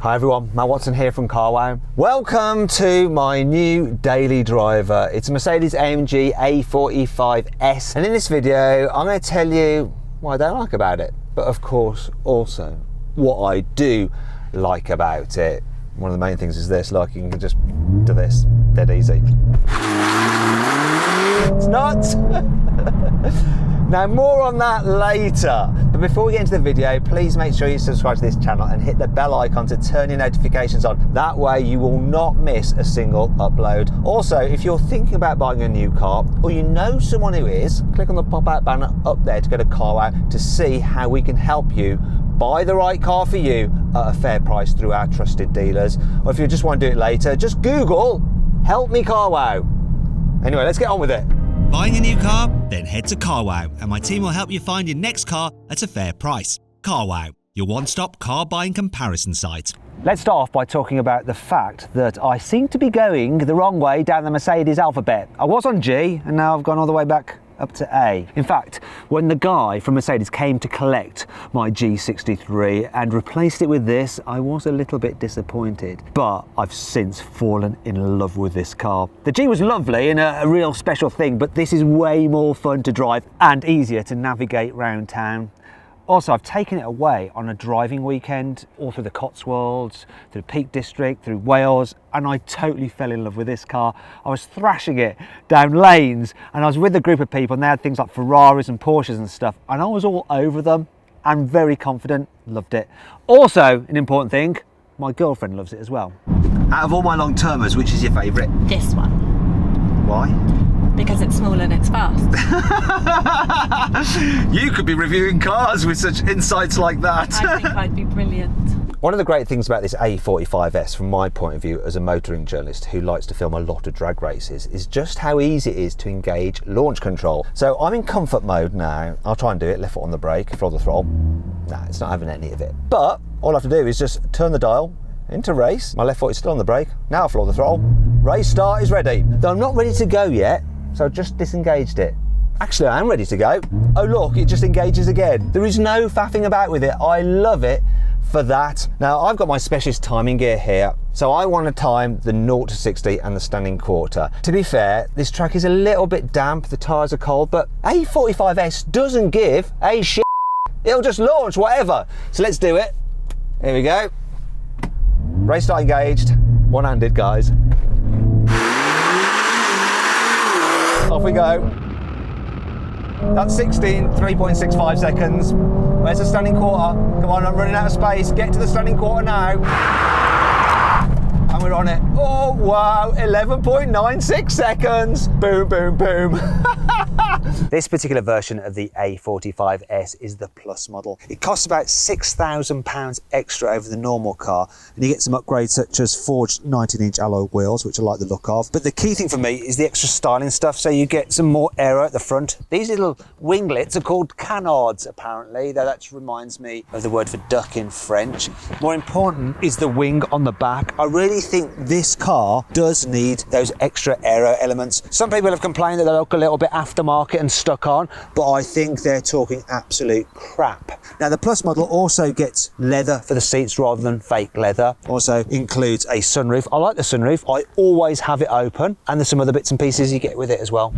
Hi everyone, Matt Watson here from Carwow. Welcome to my new daily driver. It's a Mercedes-AMG A45 S, and in this video I'm going to tell you what I don't like about it, but of course also what I do like about it. One of the main things is this, like you can just do this dead easy. It's nuts! Now more on that later, but before we get into the video, please make sure you subscribe to this channel and hit the bell icon to turn your notifications on. That way you will not miss a single upload. Also, if you're thinking about buying a new car, or you know someone who is, click on the pop-out banner up there to go to Carwow to see how we can help you buy the right car for you at a fair price through our trusted dealers. Or if you just want to do it later, just Google "Help Me Carwow." Anyway, let's get on with it. Buying a new car? Then head to Carwow and my team will help you find your next car at a fair price. Carwow, your one-stop car buying comparison site. Let's start off by talking about the fact that I seem to be going the wrong way down the Mercedes alphabet. I was on G and now I've gone all the way back up to A. In fact, when the guy from Mercedes came to collect my G63 and replaced it with this, I was a little bit disappointed, but I've since fallen in love with this car. The G was lovely and a real special thing, but this is way more fun to drive and easier to navigate round town. Also, I've taken it away on a driving weekend, all through the Cotswolds, through the Peak District, through Wales, and I totally fell in love with this car. I was thrashing it down lanes, and I was with a group of people, and they had things like Ferraris and Porsches and stuff, and I was all over them, and very confident, loved it. Also, an important thing, my girlfriend loves it as well. Out of all my long-termers, which is your favourite? This one. Why? Because it's small and it's fast. You could be reviewing cars with such insights like that. I think I'd be brilliant. One of the great things about this A45 S, from my point of view as a motoring journalist who likes to film a lot of drag races, is just how easy it is to engage launch control. So I'm in comfort mode now. I'll try and do it, left foot on the brake, floor the throttle. Nah, it's not having any of it. But all I have to do is just turn the dial into race. My left foot is still on the brake. Now I floor the throttle. Race start is ready. Though I'm not ready to go yet, so I just disengaged it. Actually, I am ready to go. Oh look, it just engages again. There is no faffing about with it. I love it for that. Now, I've got my specialist timing gear here, so I want to time the 0 to 60 and the standing quarter. To be fair, this track is a little bit damp, the tyres are cold, but A45 S doesn't give a shit. It'll just launch whatever. So let's do it. Here we go. Race start engaged, one-handed, guys. Off we go. That's 3.65 seconds. Where's the standing quarter? Come on, I'm running out of space. Get to the standing quarter now. And we're on it. Oh, wow, 11.96 seconds. Boom, boom, boom. This particular version of the A45 S is the Plus model. It costs about £6,000 extra over the normal car, and you get some upgrades such as forged 19-inch alloy wheels, which I like the look of. But the key thing for me is the extra styling stuff, so you get some more aero at the front. These little winglets are called canards, apparently, though that reminds me of the word for duck in French. More important is the wing on the back. I really think this car does need those extra aero elements. Some people have complained that they look a little bit aftermarket and stuck on, but I think they're talking absolute crap. Now, the Plus model also gets leather for the seats rather than fake leather. Also includes a sunroof. I like the sunroof. I always have it open, and there's some other bits and pieces you get with it as well.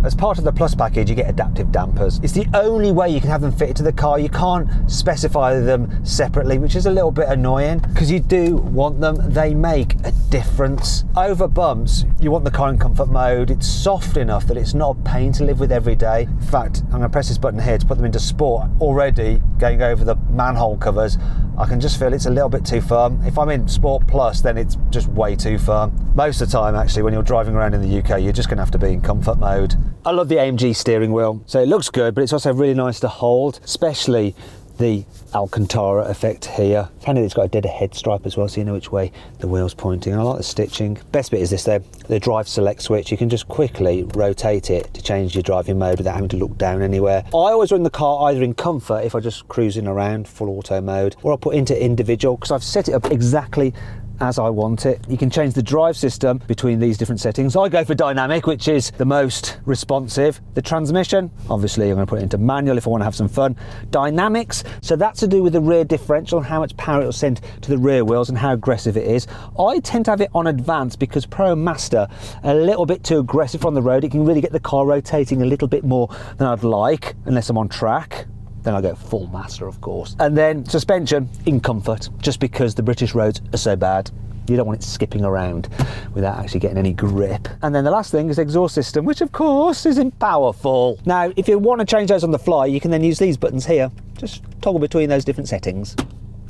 As part of the Plus package, you get adaptive dampers. It's the only way you can have them fitted to the car. You can't specify them separately, which is a little bit annoying because you do want them. They make a difference. Over bumps, you want the car in comfort mode. It's soft enough that it's not a pain to live with every day. In fact, I'm gonna press this button here to put them into sport. Already going over the manhole covers, I can just feel it's a little bit too firm. If I'm in Sport Plus, then it's just way too firm. Most of the time, actually, when you're driving around in the UK, you're just gonna have to be in comfort mode. I love the AMG steering wheel. So it looks good, but it's also really nice to hold, especially the Alcantara effect here. It's handy that it's got a dead ahead stripe as well, so you know which way the wheel's pointing. I like the stitching. Best bit is this though, the drive select switch. You can just quickly rotate it to change your driving mode without having to look down anywhere. I always run the car either in comfort, if I'm just cruising around, full auto mode, or I'll put into individual, because I've set it up exactly as I want it. You can change the drive system between these different settings. I go for dynamic, which is the most responsive. The transmission, obviously I'm going to put it into manual if I want to have some fun. Dynamics, so that's to do with the rear differential, how much power it will send to the rear wheels and how aggressive it is. I tend to have it on advanced because Pro and Master are a little bit too aggressive on the road. It can really get the car rotating a little bit more than I'd like, unless I'm on track. Then I go full Master, of course. And then suspension in comfort, just because the British roads are so bad. You don't want it skipping around without actually getting any grip. And then the last thing is exhaust system, which of course isn't powerful. Now, if you want to change those on the fly, you can then use these buttons here. Just toggle between those different settings.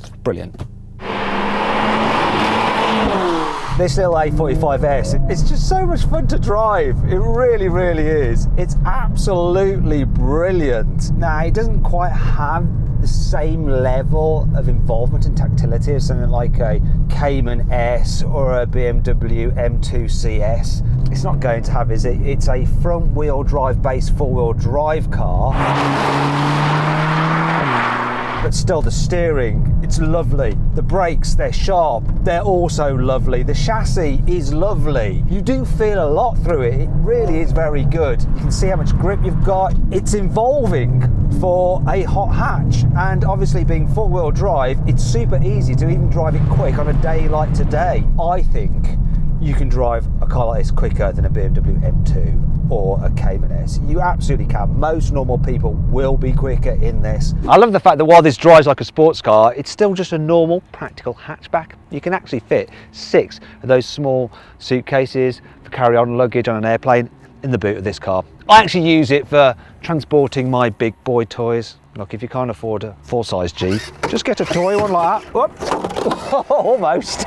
It's brilliant. This little A45 S, it's just so much fun to drive. It really, really is. It's absolutely brilliant. Now, it doesn't quite have the same level of involvement and tactility as something like a Cayman S or a BMW M2 CS. It's not going to have, is it? It's a front wheel drive based four-wheel drive car. But still, the steering, it's lovely. The brakes, they're sharp. They're also lovely. The chassis is lovely. You do feel a lot through it. It really is very good. You can see how much grip you've got. It's involving for a hot hatch. And obviously being four-wheel drive, it's super easy to even drive it quick on a day like today. I think you can drive a car like this quicker than a BMW M2 or a Cayman S. You absolutely can. Most normal people will be quicker in this. I love the fact that while this drives like a sports car, it's still just a normal practical hatchback. You can actually fit 6 of those small suitcases for carry-on luggage on an airplane in the boot of this car. I actually use it for transporting my big boy toys. Look, if you can't afford a full-size Jeep, just get a toy one like that. Whoop. Almost.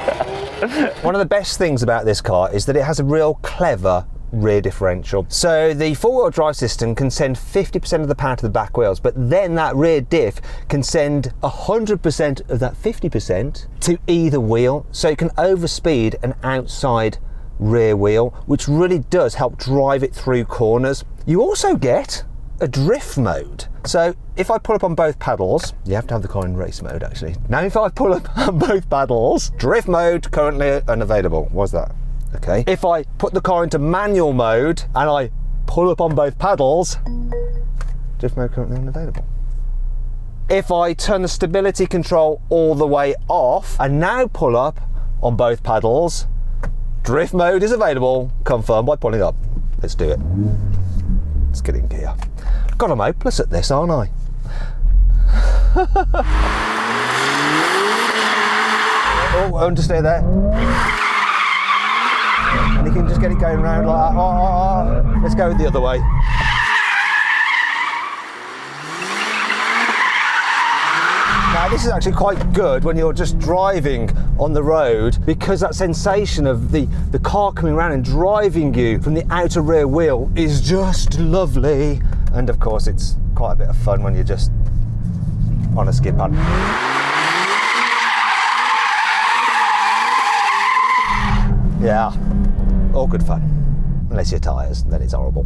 One of the best things about this car is that it has a real clever rear differential. So the four-wheel drive system can send 50% of the power to the back wheels, but then that rear diff can send 100% of that 50% to either wheel, so it can overspeed an outside rear wheel, which really does help drive it through corners. You also get a drift mode. So if I pull up on both paddles, you have to have the car in race mode actually. Now if I pull up on both paddles, drift mode currently unavailable. What's that? Okay. If I put the car into manual mode and I pull up on both paddles, drift mode currently unavailable. If I turn the stability control all the way off and now pull up on both paddles, drift mode is available, confirmed by pulling up. Let's do it. Let's get in gear. God, I'm hopeless at this, aren't I? Oh, understeer there. And you can just get it going around like that. Oh. Let's go the other way. Now this is actually quite good when you're just driving on the road, because that sensation of the car coming around and driving you from the outer rear wheel is just lovely. And of course it's quite a bit of fun when you're just on a skid pad. Yeah, all good fun. Unless your tyres, then it's horrible.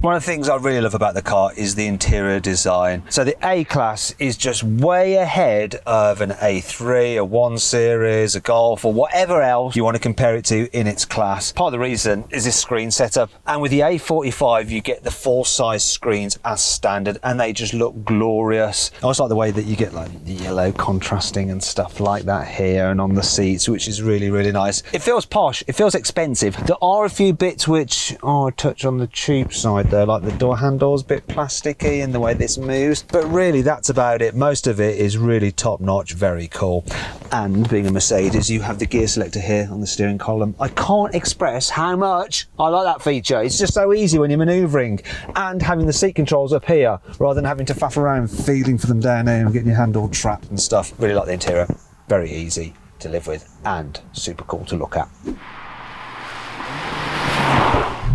One of the things I really love about the car is the interior design. So the A-Class is just way ahead of an A3, a 1 Series, a Golf, or whatever else you want to compare it to in its class. Part of the reason is this screen setup. And with the A45, you get the full-size screens as standard, and they just look glorious. I also like the way that you get like the yellow contrasting and stuff like that here and on the seats, which is really, really nice. It feels posh, it feels expensive. There are a few bits which are a touch on the cheap side there, like the door handles, a bit plasticky in the way this moves, but really that's about it. Most of it is really top notch, very cool. And being a Mercedes, you have the gear selector here on the steering column. I can't express how much I like that feature. It's just so easy when you're manoeuvring, and having the seat controls up here rather than having to faff around feeling for them down there and getting your hand all trapped and stuff. Really like the interior, very easy to live with and super cool to look at.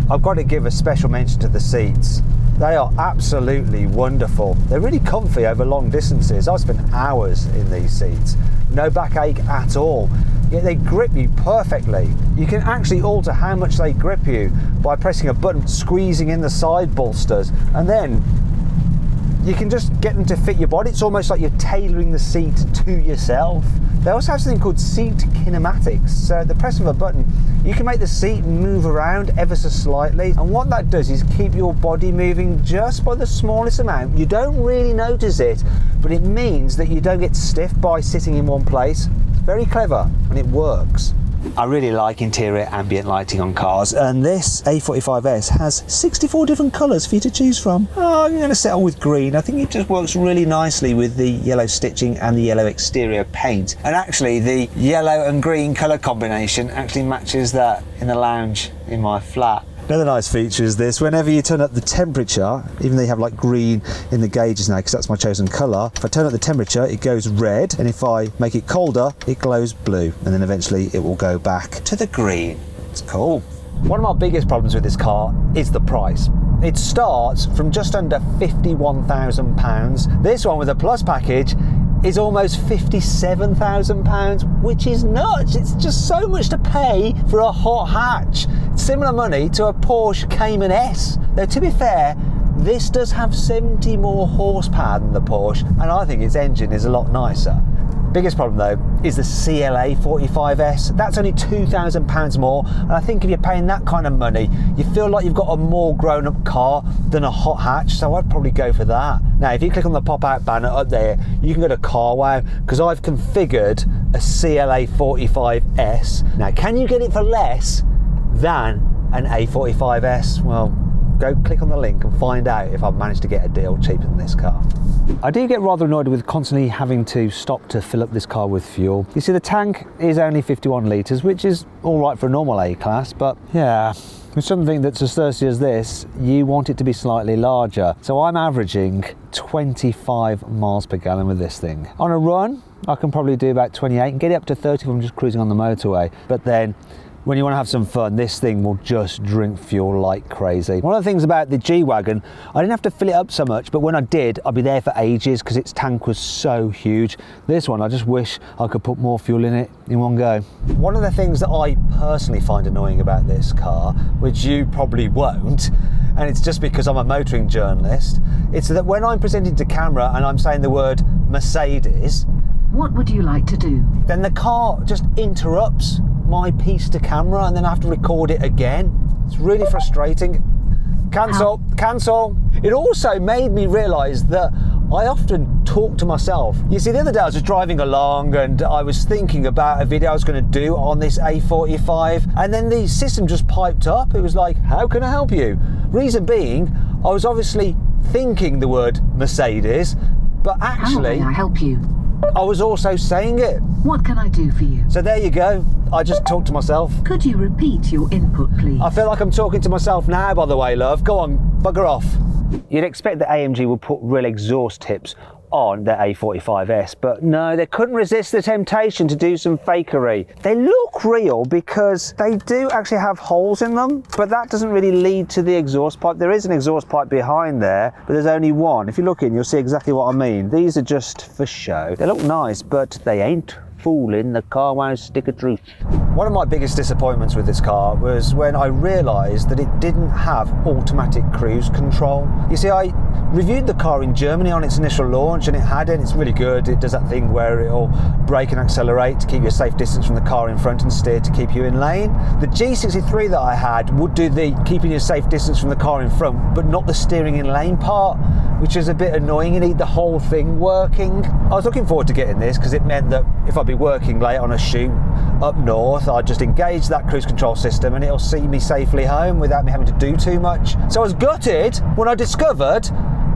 I've got to give a special mention to the seats. They are absolutely wonderful. They're really comfy over long distances. I've spent hours in these seats. No backache at all. Yet they grip you perfectly. You can actually alter how much they grip you by pressing a button, squeezing in the side bolsters, and then you can just get them to fit your body. It's almost like you're tailoring the seat to yourself. They also have something called seat kinematics. So at the press of a button, you can make the seat move around ever so slightly. And what that does is keep your body moving just by the smallest amount. You don't really notice it, but it means that you don't get stiff by sitting in one place. It's very clever and it works. I really like interior ambient lighting on cars, and this A45 S has 64 different colours for you to choose from. Oh, I'm going to settle with green. I think it just works really nicely with the yellow stitching and the yellow exterior paint. And actually the yellow and green colour combination actually matches that in the lounge in my flat. Another nice feature is this: whenever you turn up the temperature, even though you have like green in the gauges now because that's my chosen colour, if I turn up the temperature it goes red, and if I make it colder it glows blue, and then eventually it will go back to the green. It's cool. One of my biggest problems with this car is the price. It starts from just under £51,000. This one with a plus package is almost £57,000, which is nuts. It's just so much to pay for a hot hatch. It's similar money to a Porsche Cayman S. Though to be fair, this does have 70 more horsepower than the Porsche, and I think its engine is a lot nicer. Biggest problem though is the CLA 45S. That's only £2,000 more, and I think if you're paying that kind of money, you feel like you've got a more grown-up car than a hot hatch, so I'd probably go for that. Now if you click on the pop-out banner up there, you can go to carwow, because I've configured a CLA 45S. Now can you get it for less than an A45S? Well, go click on the link and find out if I've managed to get a deal cheaper than this car. I do get rather annoyed with constantly having to stop to fill up this car with fuel. You see, the tank is only 51 litres, which is all right for a normal A-class, but yeah, with something that's as thirsty as this, you want it to be slightly larger. So I'm averaging 25 miles per gallon with this thing. On a run, I can probably do about 28 and get it up to 30 if I'm just cruising on the motorway. But then, when you want to have some fun, this thing will just drink fuel like crazy. One of the things about the G-Wagon, I didn't have to fill it up so much, but when I did, I'd be there for ages because its tank was so huge. This one, I just wish I could put more fuel in it in one go. One of the things that I personally find annoying about this car, which you probably won't, and it's just because I'm a motoring journalist, it's that when I'm presenting to camera and I'm saying the word Mercedes, what would you like to do? Then the car just interrupts my piece to camera and then I have to record it again. It's really frustrating. Cancel, cancel. It also made me realise that I often talk to myself. You see, the other day I was just driving along and I was thinking about a video I was going to do on this A45, and then the system just piped up. It was like, how can I help you? Reason being, I was obviously thinking the word Mercedes, but actually... How may I help you? I was also saying it. What can I do for you? So there you go. I just talked to myself. Could you repeat your input, please? I feel like I'm talking to myself now, by the way, love. Go on, bugger off. You'd expect that AMG would put real exhaust tips on the A45S, but no, they couldn't resist the temptation to do some fakery. They look real because they do actually have holes in them, but that doesn't really lead to the exhaust pipe. There is an exhaust pipe behind there, but there's only one. If you look in, you'll see exactly what I mean. These are just for show. They look nice, but they ain't fooling the carwow stick of truth. One of my biggest disappointments with this car was when I realised that it didn't have automatic cruise control. You see, I reviewed the car in Germany on its initial launch and it had it. It's really good. It does that thing where it'll brake and accelerate to keep you a safe distance from the car in front and steer to keep you in lane. The G63 that I had would do the keeping you a safe distance from the car in front, but not the steering in lane part, which is a bit annoying. You need the whole thing working. I was looking forward to getting this because it meant that if I'd be working late on a shoot up north, I'd just engage that cruise control system and it'll see me safely home without me having to do too much. So I was gutted when I discovered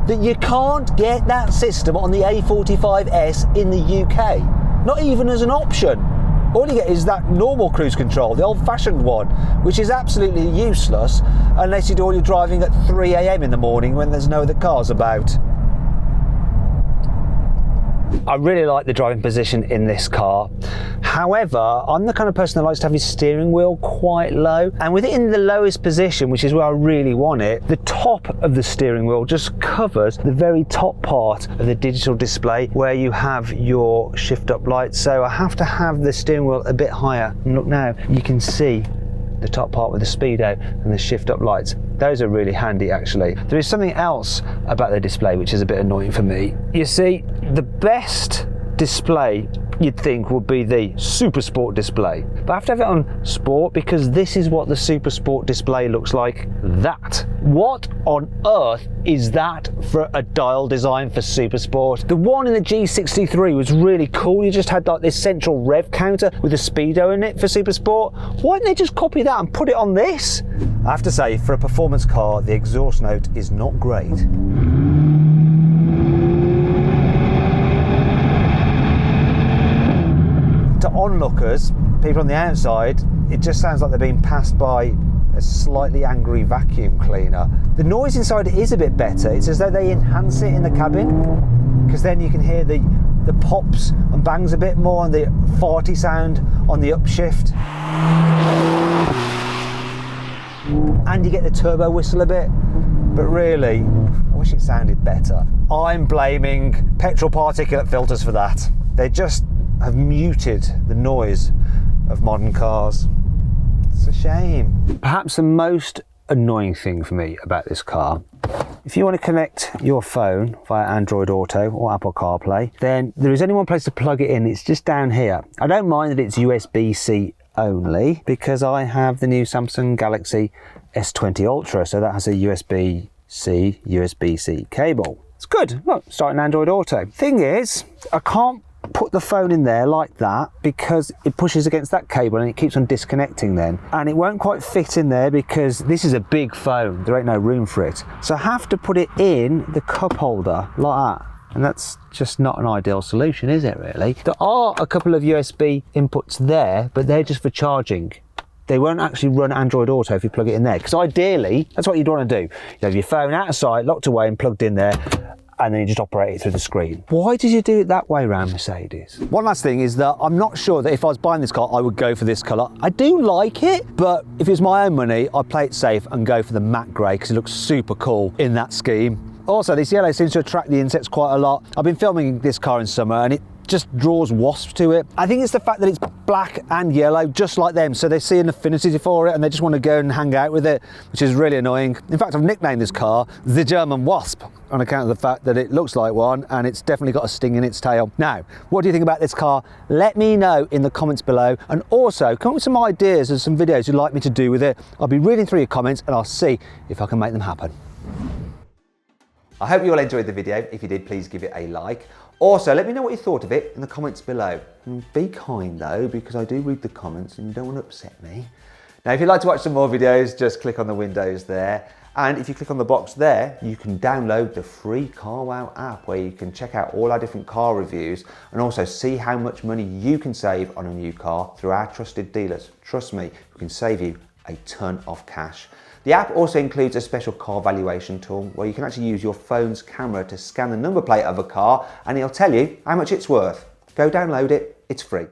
that you can't get that system on the A45 S in the UK, not even as an option. All you get is that normal cruise control, the old-fashioned one, which is absolutely useless unless you do all your driving at 3 AM in the morning when there's no other cars about. I really like the driving position in this car. However, I'm the kind of person that likes to have his steering wheel quite low, and with it in the lowest position, which is where I really want it, the top of the steering wheel just covers the very top part of the digital display where you have your shift up lights. So I have to have the steering wheel a bit higher. And look now, you can see the top part with the speedo and the shift up lights. Those are really handy actually. There is something else about the display which is a bit annoying for me. You see, the best display you'd think would be the Super Sport display. But I have to have it on Sport because this is what the Super Sport display looks like. That. What on earth is that for a dial design for Super Sport? The one in the G63 was really cool. You just had like this central rev counter with a speedo in it for Super Sport. Why didn't they just copy that and put it on this? I have to say, for a performance car, the exhaust note is not great. To onlookers, people on the outside, it just sounds like they're being passed by a slightly angry vacuum cleaner. The noise inside is a bit better. It's as though they enhance it in the cabin, because then you can hear the pops and bangs a bit more and the farty sound on the upshift. And you get the turbo whistle a bit, but really, I wish it sounded better. I'm blaming petrol particulate filters for that. They just have muted the noise of modern cars. It's a shame. Perhaps the most annoying thing for me about this car, if you want to connect your phone via Android Auto or Apple CarPlay, then there is only one place to plug it in. It's just down here. I don't mind that it's USB-C only because I have the new Samsung Galaxy S20 Ultra, so that has a USB-C, USB-C cable. It's good. Look, starting Android Auto. Thing is, I can't put the phone in there like that because it pushes against that cable and it keeps on disconnecting then, and it won't quite fit in there because this is a big phone. There ain't no room for it, so I have to put it in the cup holder like that, and that's just not an ideal solution, is it really? There are a couple of USB inputs there, but they're just for charging. They won't actually run Android Auto if you plug it in there, because ideally that's what you'd want to do. You have your phone out of sight, locked away and plugged in there, and then you just operate it through the screen. Why did you do it that way around Mercedes? One last thing is that I'm not sure that if I was buying this car, I would go for this colour. I do like it, but if it's my own money, I'd play it safe and go for the matte grey because it looks super cool in that scheme. Also, this yellow seems to attract the insects quite a lot. I've been filming this car in summer and it just draws wasps to it. I think it's the fact that it's black and yellow, just like them, so they see an affinity for it and they just want to go and hang out with it, which is really annoying. In fact, I've nicknamed this car the German Wasp on account of the fact that it looks like one and it's definitely got a sting in its tail. Now, what do you think about this car? Let me know in the comments below, and also come up with some ideas of some videos you'd like me to do with it. I'll be reading through your comments and I'll see if I can make them happen. I hope you all enjoyed the video. If you did, please give it a like. Also, let me know what you thought of it in the comments below. Be kind though, because I do read the comments and you don't want to upset me. Now, if you'd like to watch some more videos, just click on the windows there. And if you click on the box there, you can download the free CarWow app where you can check out all our different car reviews and also see how much money you can save on a new car through our trusted dealers. Trust me, we can save you a ton of cash. The app also includes a special car valuation tool where you can actually use your phone's camera to scan the number plate of a car and it'll tell you how much it's worth. Go download it, it's free.